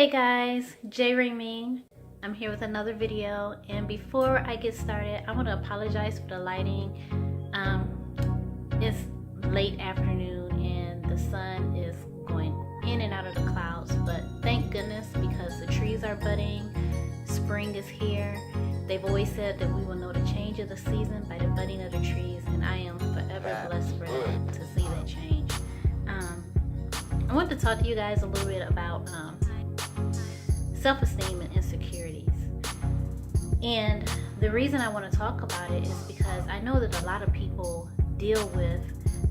Hey guys, Raiminee. I'm here with another video, and before I get started, I want to apologize for the lighting. It's late afternoon and the sun is going in and out of the clouds, but thank goodness because the trees are budding, spring is here. They've always said that we will know the change of the season by the budding of the trees, and I am forever blessed for that, to see that change. I want to talk to you guys a little bit about self-esteem and insecurities. And the reason I want to talk about it is because I know that a lot of people deal with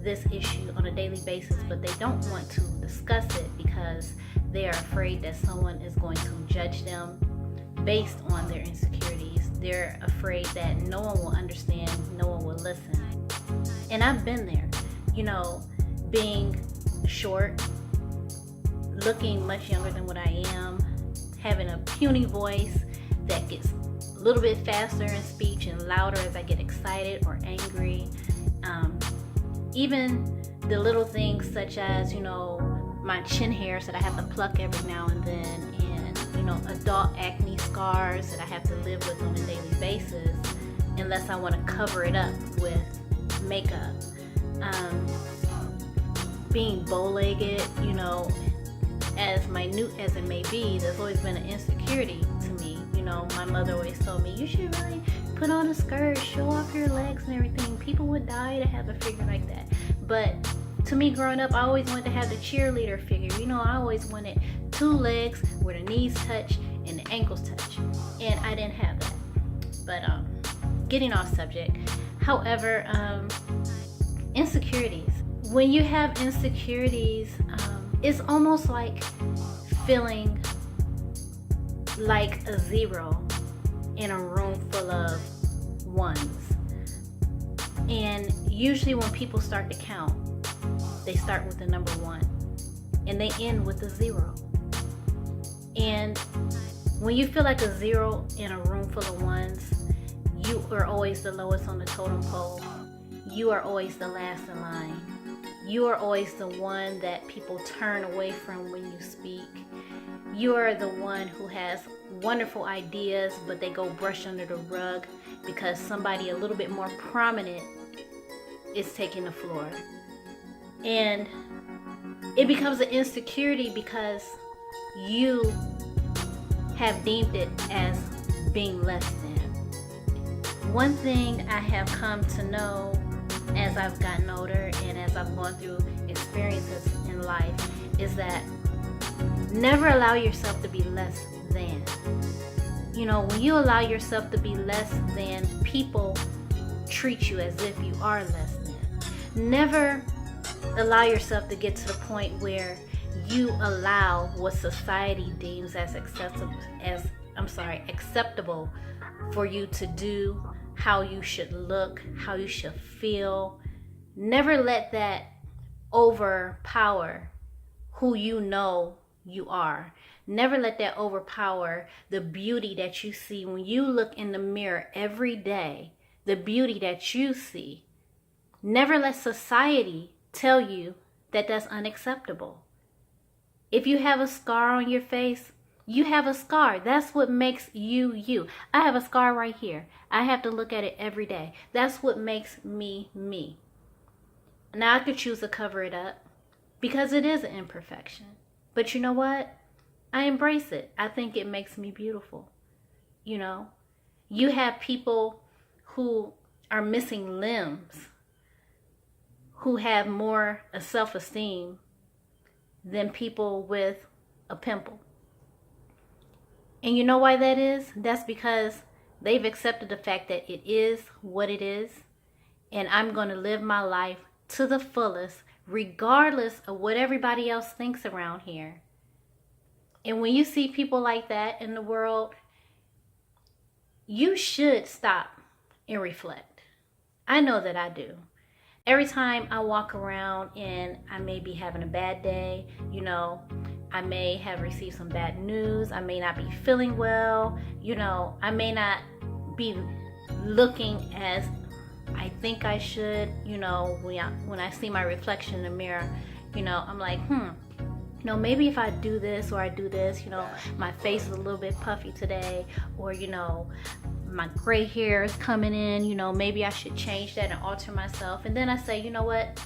this issue on a daily basis, but they don't want to discuss it because they are afraid that someone is going to judge them based on their insecurities. They're afraid that no one will understand, no one will listen. And I've been there, being short, looking much younger than what I am, having a puny voice that gets a little bit faster in speech and louder as I get excited or angry. Even the little things such as, my chin hairs that I have to pluck every now and then, and, adult acne scars that I have to live with on a daily basis unless I want to cover it up with makeup. Being bow-legged, as minute as it may be, there's always been an insecurity to me. My mother always told me, you should really put on a skirt, show off your legs and everything. People would die to have a figure like that. But to me, growing up, I always wanted to have the cheerleader figure. I always wanted 2 legs where the knees touch and the ankles touch. And I didn't have that. But getting off subject. However, insecurities. When you have insecurities, it's almost like feeling like a 0 in a room full of 1s. And usually when people start to count, they start with the number 1 and they end with a 0. And when you feel like a 0 in a room full of 1s, you are always the lowest on the totem pole. You are always the last in line. You are always the one that people turn away from when you speak. You are the one who has wonderful ideas, but they go brush under the rug because somebody a little bit more prominent is taking the floor. And it becomes an insecurity because you have deemed it as being less than. One thing I have come to know as I've gotten older and as I've gone through experiences in life is that never allow yourself to be less than. When you allow yourself to be less than, people treat you as if you are less than. Never allow yourself to get to the point where you allow what society deems as acceptable for you to do, how you should look, how you should feel. Never let that overpower who you know you are. Never let that overpower the beauty that you see when you look in the mirror every day, the beauty that you see. Never let society tell you that that's unacceptable. If you have a scar on your face, you have a scar. That's what makes you you. I have a scar right here. I have to look at it every day. That's what makes me me. Now I could choose to cover it up because it is an imperfection. But you know what? I embrace it. I think it makes me beautiful. You have people who are missing limbs who have more self-esteem than people with a pimple. And you know why that is? That's because they've accepted the fact that it is what it is. And I'm going to live my life to the fullest, regardless of what everybody else thinks around here. And when you see people like that in the world, you should stop and reflect. I know that I do. Every time I walk around and I may be having a bad day, I may have received some bad news. I may not be feeling well. I may not be looking as I think I should. When I see my reflection in the mirror, I'm like, you know, maybe if I do this or I do this, you know, my face is a little bit puffy today, or, you know, my gray hair is coming in, you know, maybe I should change that and alter myself. And then I say, you know what?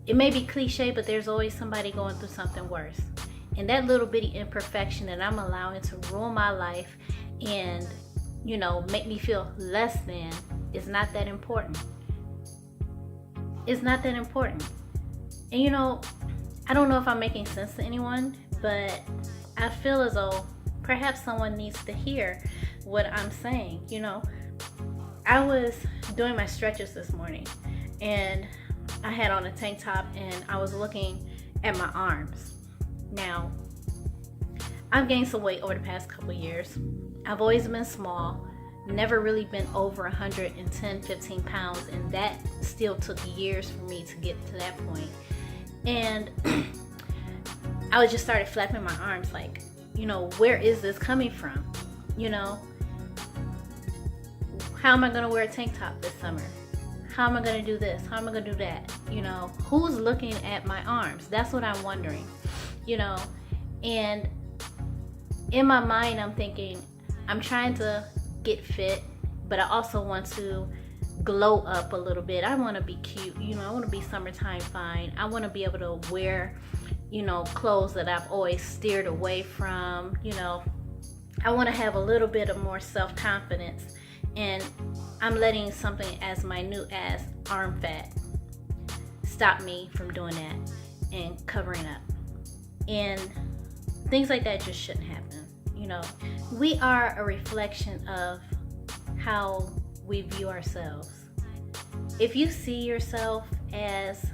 It may be cliche, but there's always somebody going through something worse. And that little bitty imperfection that I'm allowing to ruin my life and, you know, make me feel less than is not that important. It's not that important. And, you know, I don't know if I'm making sense to anyone, but I feel as though perhaps someone needs to hear what I'm saying. You know, I was doing my stretches this morning and I had on a tank top and I was looking at my arms. Now, I've gained some weight over the past couple years. I've always been small, never really been over 110, 15 pounds, and that still took years for me to get to that point. And I just started flapping my arms like, you know, where is this coming from? You know, how am I going to wear a tank top this summer? How am I going to do this? How am I going to do that? You know, who's looking at my arms? That's what I'm wondering, you know. And in my mind, I'm thinking, I'm trying to get fit, but I also want to glow up a little bit. I want to be cute, you know, I want to be summertime fine. I want to be able to wear, you know, clothes that I've always steered away from, you know. I want to have a little bit of more self-confidence, and I'm letting something as minute as arm fat stop me from doing that and covering up. And things like that just shouldn't happen. You know, we are a reflection of how we view ourselves. If you see yourself as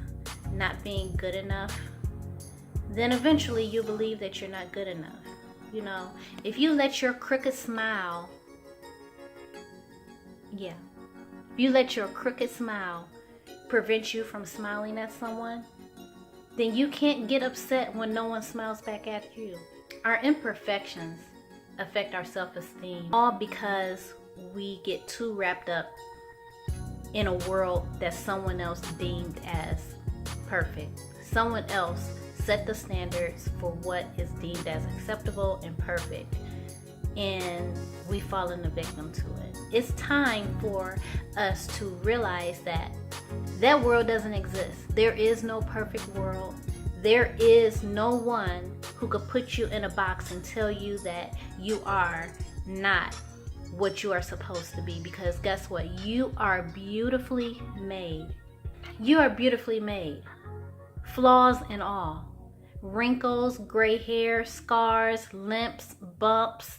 not being good enough, then eventually you believe that you're not good enough. You know, if you let your crooked smile, if you let your crooked smile prevent you from smiling at someone, then you can't get upset when no one smiles back at you. Our imperfections affect our self-esteem, all because we get too wrapped up in a world that someone else deemed as perfect. Someone else set the standards for what is deemed as acceptable and perfect, and we fall in the victim to it. It's time for us to realize that that world doesn't exist. There is no perfect world. There is no one who could put you in a box and tell you that you are not what you are supposed to be, because guess what? You are beautifully made. You are beautifully made. Flaws and all. Wrinkles, gray hair, scars, limps, bumps.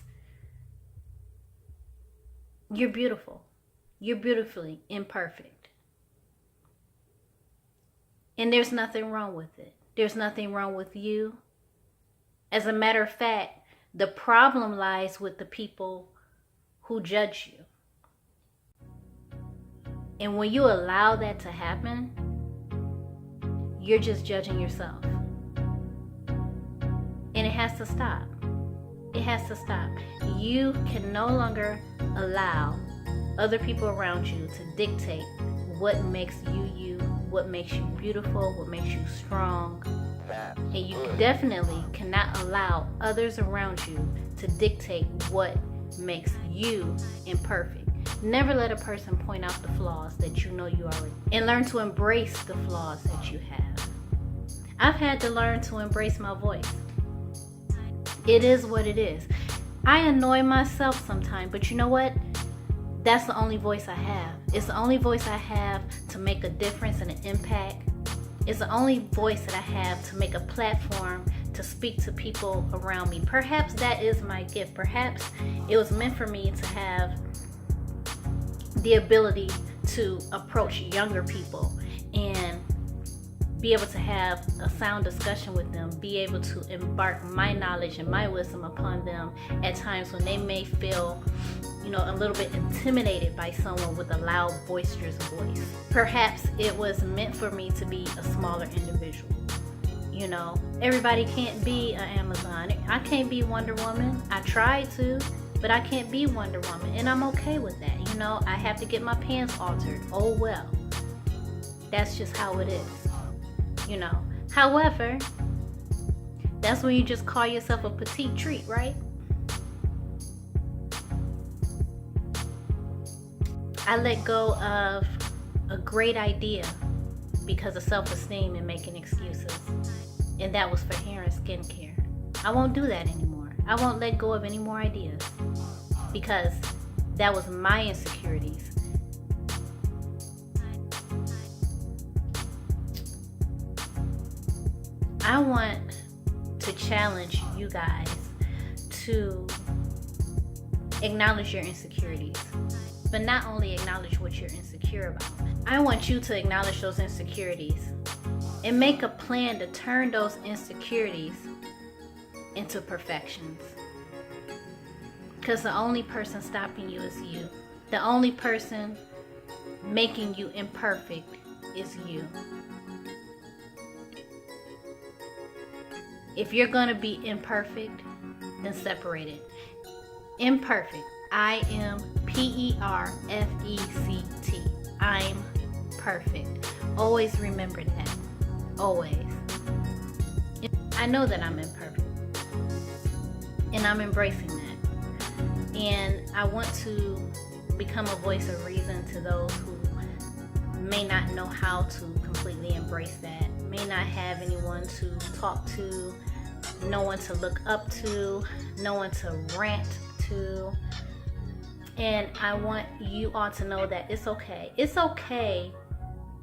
You're beautiful. You're beautifully imperfect. And there's nothing wrong with it. There's nothing wrong with you. As a matter of fact, the problem lies with the people who judge you. And when you allow that to happen, you're just judging yourself. And it has to stop. It has to stop. You can no longer allow other people around you to dictate what makes you you, what makes you beautiful, what makes you strong. And you definitely cannot allow others around you to dictate what makes you imperfect. Never let a person point out the flaws that you know you already, and learn to embrace the flaws that you have. I've had to learn to embrace my voice. It is what it is. I annoy myself sometimes, but you know what? That's the only voice I have. It's the only voice I have to make a difference and an impact. It's the only voice that I have to make a platform to speak to people around me. Perhaps that is my gift. Perhaps it was meant for me to have the ability to approach younger people and be able to have a sound discussion with them, be able to impart my knowledge and my wisdom upon them at times when they may feel, you know, a little bit intimidated by someone with a loud, boisterous voice. Perhaps it was meant for me to be a smaller individual. You know, everybody can't be an Amazon. I can't be Wonder Woman. I tried to, but I can't be Wonder Woman, and I'm okay with that. You know, I have to get my pants altered. Oh well. That's just how it is. You know, however, That's when you just call yourself a petite treat, right? I let go of a great idea because of self-esteem and making excuses. And that was for hair and skincare. I won't do that anymore. I won't let go of any more ideas because that was my insecurities. I want to challenge you guys to acknowledge your insecurities, but not only acknowledge what you're insecure about. I want you to acknowledge those insecurities and make a plan to turn those insecurities into perfections. Because the only person stopping you is you. The only person making you imperfect is you. If you're going to be imperfect, then separate it. Imperfect. I am Perfect. I'm perfect. Always remember that. Always. I know that I'm imperfect. And I'm embracing that. And I want to become a voice of reason to those who may not know how to completely embrace that, may not have anyone to talk to, no one to look up to, no one to rant to. And I want you all to know that it's okay. It's okay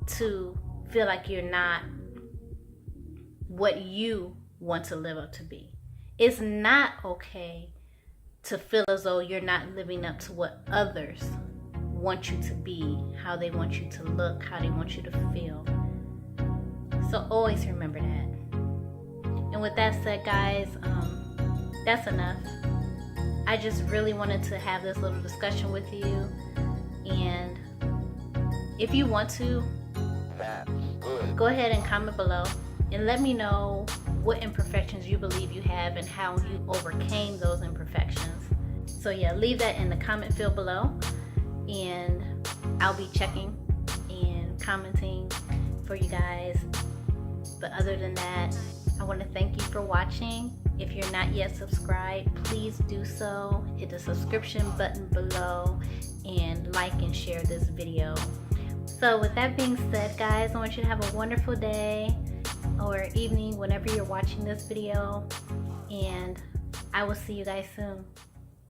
to feel like you're not what you want to live up to be. It's not okay to feel as though you're not living up to what others want you to be, how they want you to look, how they want you to feel. So always remember that. And with that said, guys, that's enough. I just really wanted to have this little discussion with you. And if you want to, go ahead and comment below and let me know what imperfections you believe you have and how you overcame those imperfections. So yeah, leave that in the comment field below, and I'll be checking and commenting for you guys. But other than that, I want to thank you for watching. If you're not yet subscribed, please do so. Hit the subscription button below and like and share this video. So with that being said, guys, I want you to have a wonderful day or evening whenever you're watching this video, and I will see you guys soon.